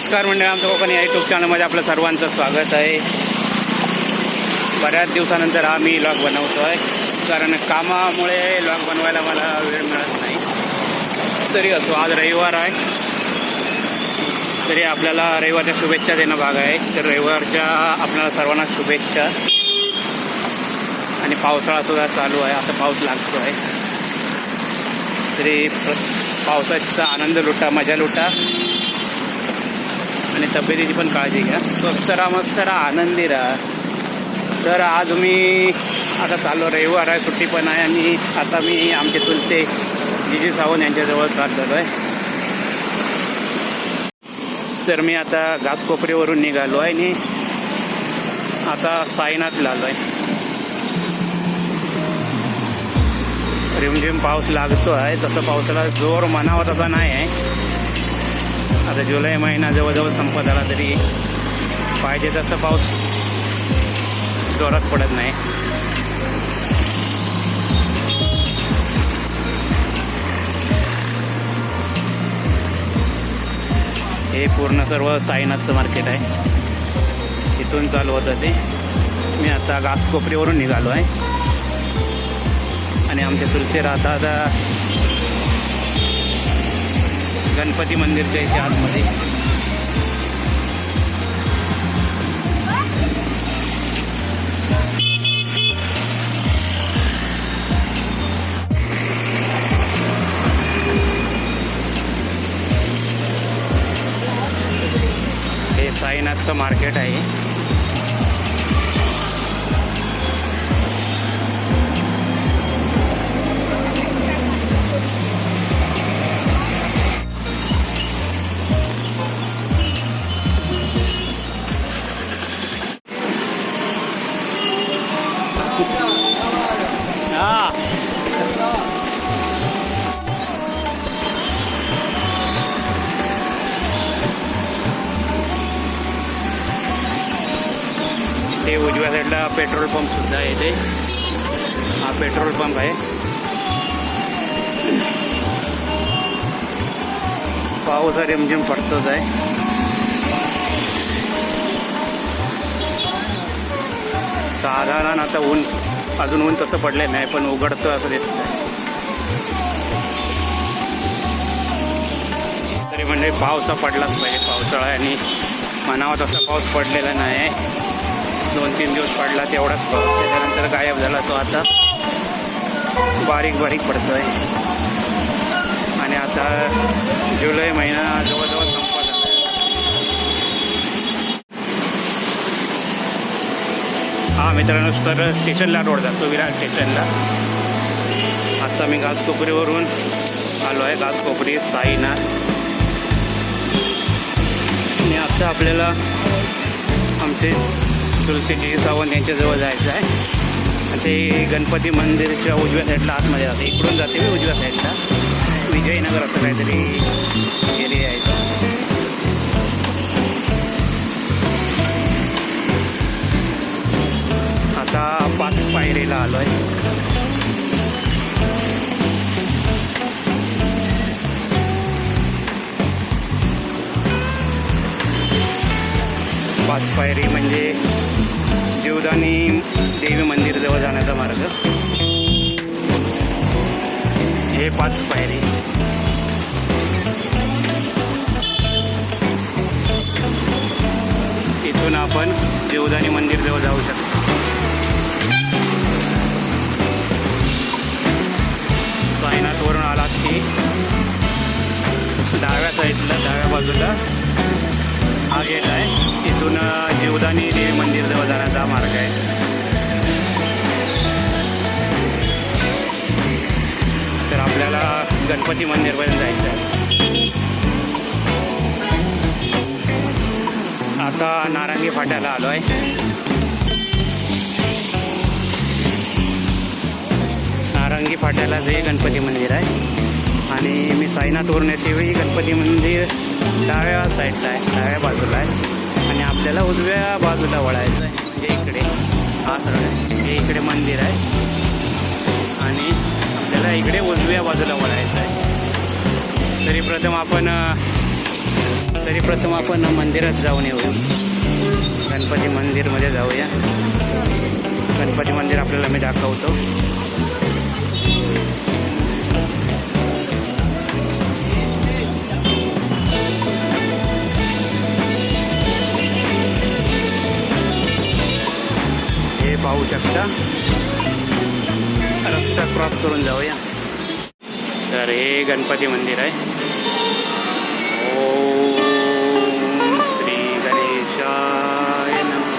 नमस्कार मंडळी, आमचं कोकण या यूट्यूब चॅनलमध्ये आपलं सर्वांचं स्वागत आहे. बऱ्याच दिवसानंतर आम्ही व्लॉग बनवतो आहे, कारण कामामुळे व्लॉग बनवायला मला वेळ मिळत नाही. तरी असो, आज रविवार आहे, तरी आपल्याला रविवारच्या शुभेच्छा देणं भाग आहे. तर रविवारच्या आपल्याला सर्वांना शुभेच्छा. आणि पावसाळासुद्धा चालू आहे, आता पाऊस लागतो आहे. तरी पावसाचा आनंद लुटा, मजा लुटा आणि तब्येतीची पण काळजी घ्या. स्वस्त राहा, मस्त राहा, आनंदी राहा. तर आज मी आता चाललो, रविवार आहे, सुट्टी पण आहे. आणि आता मी आमचे चुलते जीजी सावंत यांच्याजवळ चाललो आहे. तर मी आता घासकोपरीवरून निघालो आहे आणि आता साईनाथला आलो आहे. रिमझिम पाऊस लागतो आहे, तसं पावसाला जोर म्हणावा तसा नाही आहे. आता जुलै महिना जवळजवळ संपत आला, तरी पाहिजे तसं पाऊस जोरात पडत नाही. हे पूर्ण सर्व साईनाथचं मार्केट आहे, इथून चालू होतं ते. मी आता घासकोपरीवरून निघालो आहे आणि आमचे चुलते राहतात गणपती मंदिरच्या इथे आतमध्ये. हे साईनाथचं मार्केट आहे. ते उजव्या साईडला पेट्रोल पंप सुद्धा आहे. ते हा पेट्रोल पंप आहे. पाऊस रिमझिम पडतोच आहे. साधारण आता ऊन, अजून ऊन तसं पडलं नाही, पण उघडतं असं दिसतंय. तरी म्हणजे पाऊस पडलाच पाहिजे. पावसाळा आणि म्हणावा तसा पाऊस पडलेला नाही. 2-3 दिवस पडला तेवढाच पाऊस, त्याच्यानंतर गायब झाला तो. आता बारीक बारीक पडतो आहे. आणि आता जुलै महिना जवळजवळ संपत आला आहे. हा मित्रांनो, सरळ स्टेशनला रोड जातो, विरार स्टेशनला. आता मी घासकोपरीवरून आलो आहे, घासकोपरी साईनाथ. आणि आता आपल्याला आमचे चुलते जीजी सावंत यांच्याजवळ जायचं आहे. आणि ते गणपती मंदिरच्या उजव्या साईडला आतमध्ये जाते. इकडून जाते मी उजव्या साईडला, विजयनगर असं काहीतरी एरिया आहे. आता 5 पायरीला आलो आहे. पाच पायरी म्हणजे जीवदानी देवी मंदिर जवळ जाण्याचा मार्ग. हे 5 पायरी. इथून आपण जीवदानी मंदिर जवळ जाऊ शकतो. साईनाथवरून आलात की डाव्या साईडला, डाव्या बाजूला हा गेट आहे. इथून जीवदानी देवी मंदिर जवळ जाण्याचा मार्ग आहे. तर आपल्याला गणपती मंदिरपर्यंत जायचं आहे. आता नारंगी फाट्याला आलो आहे. नारंगी फाट्याला जे गणपती मंदिर आहे. आणि मी साईनाथवरून येते वेळी गणपती मंदिर डाव्या साईडला आहे, डाव्या बाजूला आहे. आणि आपल्याला उजव्या बाजूला वळायचं आहे, म्हणजे इकडे हा सरळ आहे. हे इकडे मंदिर आहे आणि आपल्याला इकडे उजव्या बाजूला वळायचं आहे. तरी प्रथम आपण मंदिरात जाऊन येऊ. गणपती मंदिरमध्ये जाऊया. गणपती मंदिर आपल्याला मी दाखवतो. हे पाहू शकता. रस्ता क्रॉस करून जाऊया. तर हे गणपती मंदिर आहे. ओम श्री गणेशाय नमः.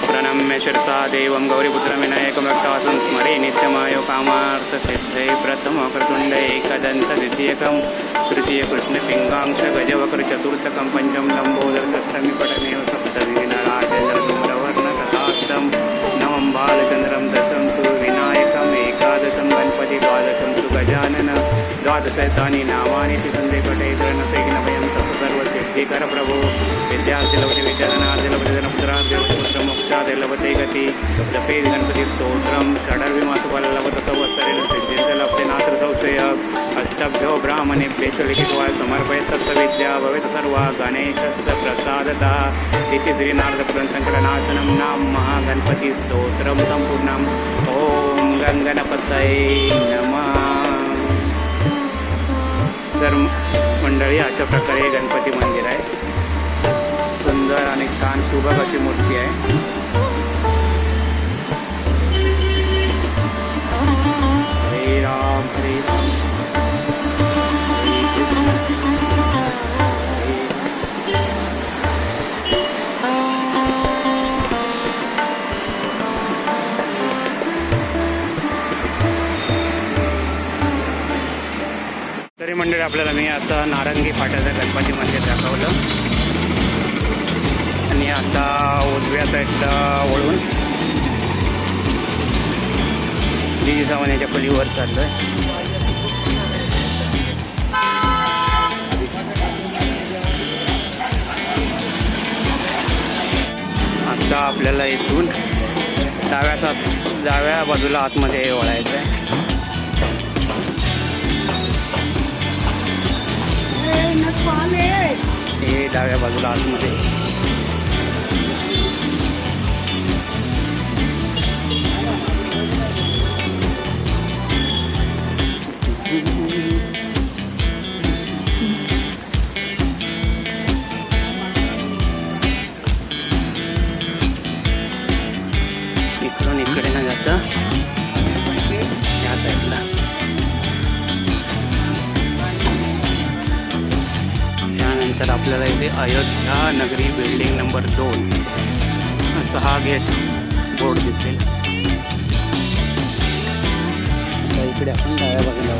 प्रणम्य शिरसा देवं गौरीपुत्रविनायकमभक्तासं स्मरे नित्यमायो कामार्थ सिद्धे प्रथम क्रतुण्ड एकदंत द्वितीयकं तृतीय कृष्णपिङ्गांश गजवक्र चतुर्थकं पंचम लंबोदर सप्तमीपटमेव सप्तविघ्नराजेन्द्र धूम्रवर्णकथास्तं नवं बालचन्द्रं दशं तु विनायकम् एकादशं गणपति द्वादशं तु गजानन द्वादशतानि नामानि तिसन्देकटे गणपतिघ्नभयं तस्य सर्वसिद्धिकर प्रभो विद्यार्थिलवति विद्याधनार्थिलवति धनपुत्रार्थिलवति गति जपेद गणपति स्तोत्रं षडर्विमासुफलवतसवत्सरेण सिद्धिर्लभते नात्र संशय अष्टभ्यो ब्राह्मणेभ्यश्च लिखित्वा समर्पयेत् तस्य विद्या भवेत् सर्वा गणेशस्य प्रसादतः इति श्रीनारदपुरसङ्कटनाशनं नाम महागणपति स्तोत्रं सम्पूर्णम्. ओम गणगणपतये नमः. तर मंडळी अशा प्रकारे गणपती मंदिर आहे. सुंदर आणि छान सुबक अशी मूर्ती आहे. हरे राम हरे राम. तरी मंडळी आपल्याला मी आता नारंगी फाट्याचं गणपती मंदिर दाखवलं आणि आता उजव्या साईडला वळून जिजामान्याच्या खोलीवर चाललोय. आता आपल्याला इथून डाव्या बाजूला आतमध्ये वळायचं आहे. हे डाव्या बाजूला आतमध्ये. इकडून इकडे न जाता या साईडला. त्यानंतर आपल्याला इथे अयोध्या नगरी बिल्डिंग नंबर 2 असा हा गेट बोर्ड दिसेल. आता इकडे आपण डाव्या बाजूला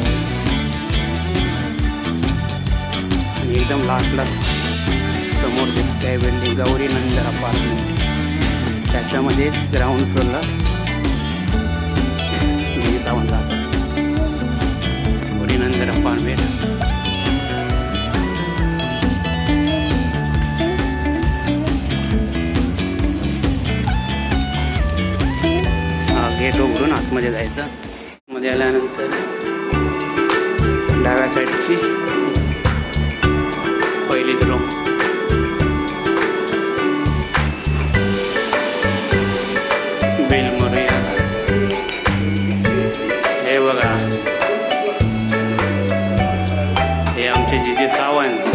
आणि एकदम लास्टला समोर दिसते आहे बिल्डिंग गौरी नंदर अपार्टमेंट. त्याच्यामध्ये ग्राउंड फ्लोअरला गौरी नंदर अपार्टमेंट. गेट उघडून आतमध्ये जायचं. मध्ये आल्यानंतर डाव्या साईडची पहिलीच रूम. बेल मोरया. हे बघा हे आमचे जीजी सावंत.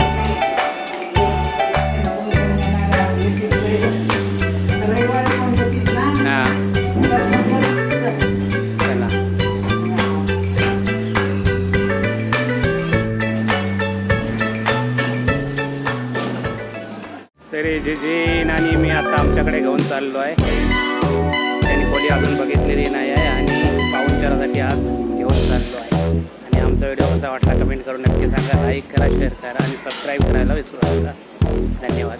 तरी जे नानी मी आता आमच्याकडे घेऊन चाललो आहे. त्यांनी खोली अजून बघितलेली नाही आहे आणि पाहुणचारासाठी आज घेऊन चाललो आहे. आणि आमचा व्हिडिओ कसा वाटला कमेंट करून नक्की सांगा. लाईक करा, शेअर करा आणि सबस्क्राईब करायला विसरू नका. धन्यवाद.